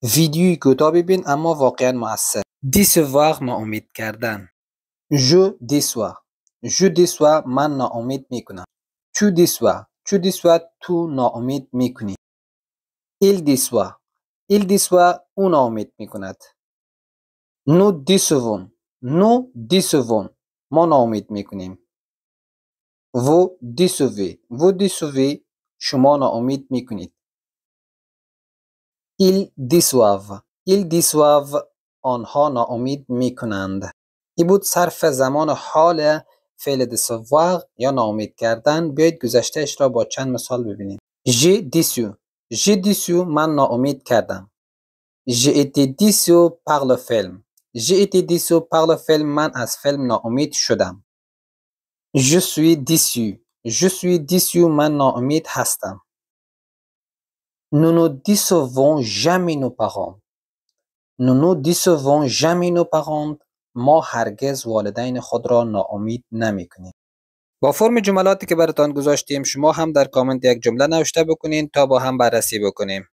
ویدیوی کوتاه ببین اما واقعا مؤثر. décevoir ناامید کردن. je déçois من ناامید میکنم. tu déçois تو ناامید میکنی. il déçoit او ناامید میکند. nous décevons ما ناامید میکنیم. vous décevez شما ناامید میکنید. ils déçoivent آنها ناامید میکنند. این بود صرف زمان حال فعل décevoir یا ناامید کردن. بیایید گذشتهش را با چند مثال ببینیم. j'ai déçu من ناامید کردم. j'ai été déçu par le film من از فیلم ناامید شدم. je suis déçu من ناامید هستم. nous ne décevons jamais nos parents ما هرگز والدین خود را ناامید نمی‌کنیم. با فرم جملاتی که براتان گذاشتیم شما هم در کامنت یک جمله نوشته بکنین تا با هم بررسی بکنیم.